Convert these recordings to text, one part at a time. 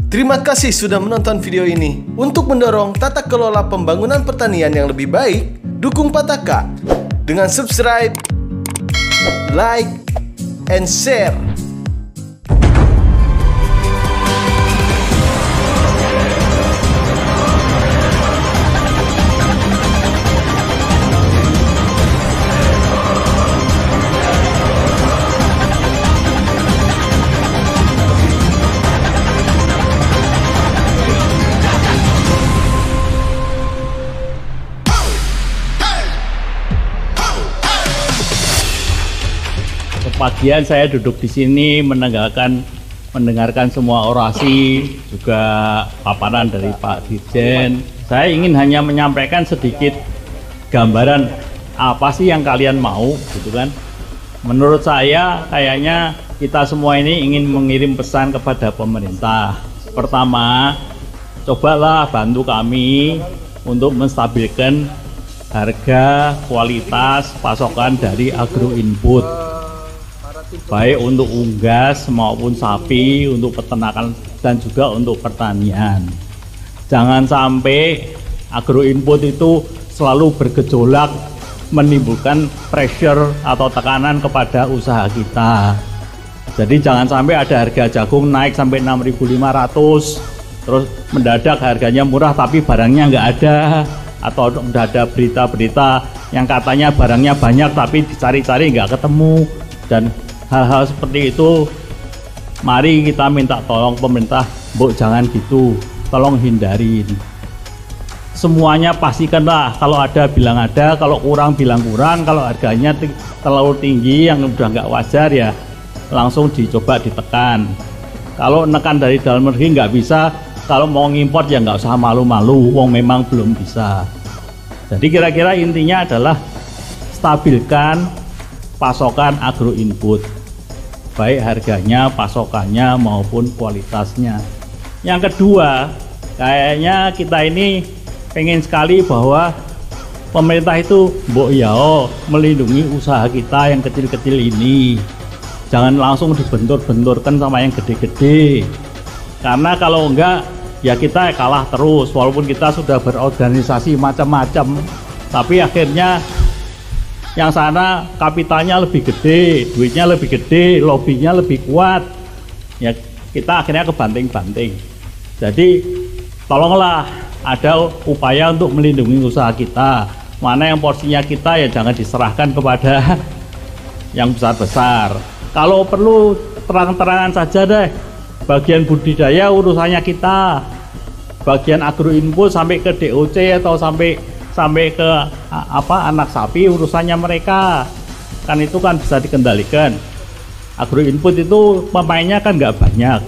Terima kasih sudah menonton video ini. Untuk mendorong tata kelola pembangunan pertanian yang lebih baik, dukung Pataka dengan subscribe, like, and share. Pagian saya duduk di sini mendengarkan semua orasi, juga paparan dari Pak Dirjen. Saya ingin hanya menyampaikan sedikit gambaran apa sih yang kalian mau, gitu kan. Menurut saya kayaknya kita semua ini ingin mengirim pesan kepada pemerintah. Pertama, cobalah bantu kami untuk menstabilkan harga, kualitas, pasokan dari agro input, baik untuk unggas maupun sapi, untuk peternakan dan juga untuk pertanian. Jangan sampai agro input itu selalu bergejolak, menimbulkan pressure atau tekanan kepada usaha kita. Jadi jangan sampai ada harga jagung naik sampai 6.500, terus mendadak harganya murah tapi barangnya nggak ada, atau udah ada berita-berita yang katanya barangnya banyak tapi dicari-cari nggak ketemu. Dan hal-hal seperti itu, mari kita minta tolong pemerintah, Bu, jangan gitu, tolong hindarin. Semuanya pastikanlah, kalau ada bilang ada, kalau kurang bilang kurang, kalau harganya terlalu tinggi yang udah nggak wajar ya langsung dicoba ditekan. Kalau nekan dari dalam negeri nggak bisa, kalau mau ngimport ya nggak usah malu-malu, wong memang belum bisa. Jadi kira-kira intinya adalah stabilkan pasokan agro input, baik harganya, pasokannya maupun kualitasnya. Yang kedua, kayaknya kita ini pengen sekali bahwa pemerintah itu mbok yao melindungi usaha kita yang kecil-kecil ini. Jangan langsung dibentur-benturkan sama yang gede-gede. Karena kalau enggak ya kita kalah terus, walaupun kita sudah berorganisasi macam-macam, tapi akhirnya yang sana kapitalnya lebih gede, duitnya lebih gede, lobbynya lebih kuat, ya kita akhirnya kebanting-banting. Jadi tolonglah ada upaya untuk melindungi usaha kita. Mana yang porsinya kita ya jangan diserahkan kepada yang besar-besar. Kalau perlu terang-terangan saja deh, bagian budidaya urusannya kita, bagian agro input sampai ke DOC atau sampai ke anak sapi urusannya mereka, kan itu kan bisa dikendalikan. Agro input itu pemainnya kan nggak banyak,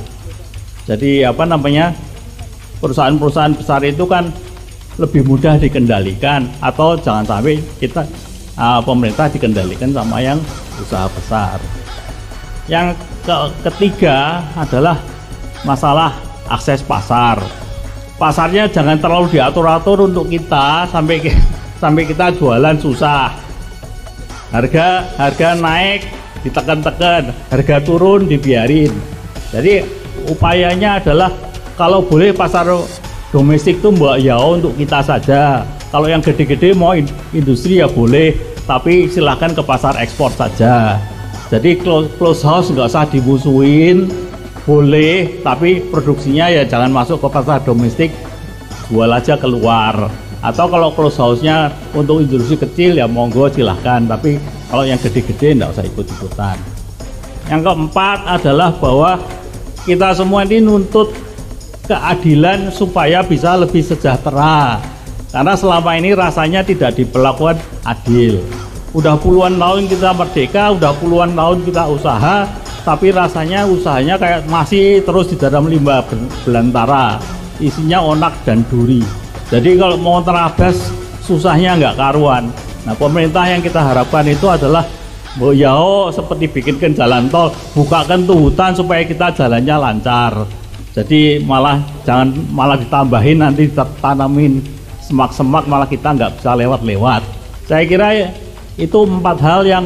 jadi perusahaan-perusahaan besar itu kan lebih mudah dikendalikan, atau jangan sampai kita pemerintah dikendalikan sama yang usaha besar. Yang ketiga adalah masalah akses pasar. Pasarnya jangan terlalu diatur-atur untuk kita sampai kita jualan susah. Harga naik ditekan-tekan, harga turun dibiarin. Jadi upayanya adalah kalau boleh pasar domestik itu mbak yao untuk kita saja. Kalau yang gede-gede mau industri ya boleh, tapi silahkan ke pasar ekspor saja. Jadi close house nggak usah dimusuhin. Boleh, tapi produksinya ya jangan masuk ke pasar domestik, jual aja keluar. Atau kalau close house-nya untuk industri kecil ya monggo silahkan, tapi kalau yang gede-gede enggak usah ikut-ikutan. Yang keempat adalah bahwa kita semua ini nuntut keadilan supaya bisa lebih sejahtera, karena selama ini rasanya tidak diperlakukan adil. Udah puluhan tahun kita merdeka, udah puluhan tahun kita usaha, tapi rasanya usahanya kayak masih terus di dalam limbah belantara, isinya onak dan duri. Jadi kalau mau terabas susahnya nggak karuan. Nah, pemerintah yang kita harapkan itu adalah yao seperti bikinkan jalan tol, bukakan tuh hutan supaya kita jalannya lancar. Jadi jangan ditambahin nanti tanamin semak-semak, malah kita nggak bisa lewat-lewat. Saya kira itu 4 hal yang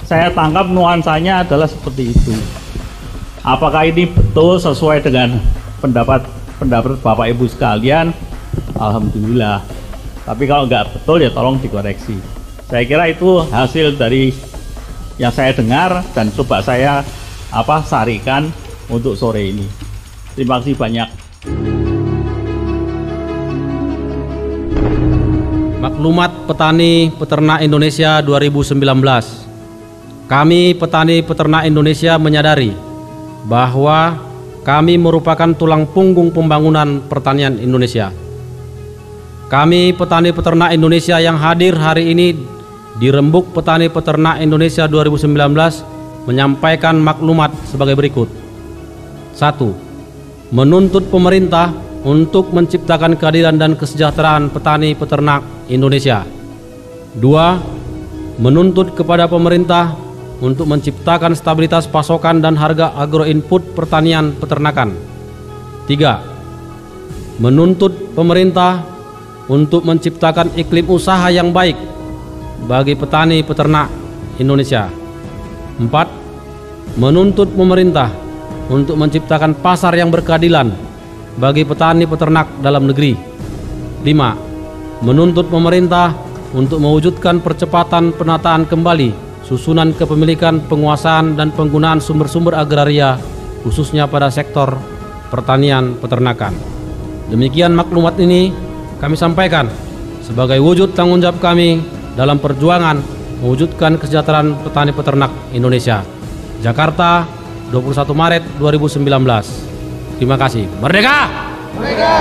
saya tangkap nuansanya adalah seperti itu. Apakah ini betul sesuai dengan pendapat Bapak Ibu sekalian, alhamdulillah. Tapi kalau nggak betul ya tolong dikoreksi. Saya kira itu hasil dari yang saya dengar dan coba saya sarikan untuk sore ini. Terima kasih banyak. Maklumat Petani Peternak Indonesia 2019. Kami petani peternak Indonesia menyadari bahwa kami merupakan tulang punggung pembangunan pertanian Indonesia. Kami petani peternak Indonesia yang hadir hari ini di Rembuk Petani Peternak Indonesia 2019 menyampaikan maklumat sebagai berikut. 1. Menuntut pemerintah untuk menciptakan keadilan dan kesejahteraan petani peternak Indonesia. 2. Menuntut kepada pemerintah untuk menciptakan stabilitas pasokan dan harga agroinput pertanian peternakan. 3. Menuntut pemerintah untuk menciptakan iklim usaha yang baik bagi petani peternak Indonesia. 4. Menuntut pemerintah untuk menciptakan pasar yang berkeadilan bagi petani peternak dalam negeri. 5. Menuntut pemerintah untuk mewujudkan percepatan penataan kembali susunan kepemilikan, penguasaan, dan penggunaan sumber-sumber agraria, khususnya pada sektor pertanian peternakan. Demikian maklumat ini kami sampaikan sebagai wujud tanggung jawab kami dalam perjuangan mewujudkan kesejahteraan petani peternak Indonesia. Jakarta, 21 Maret 2019. Terima kasih. Merdeka! Merdeka!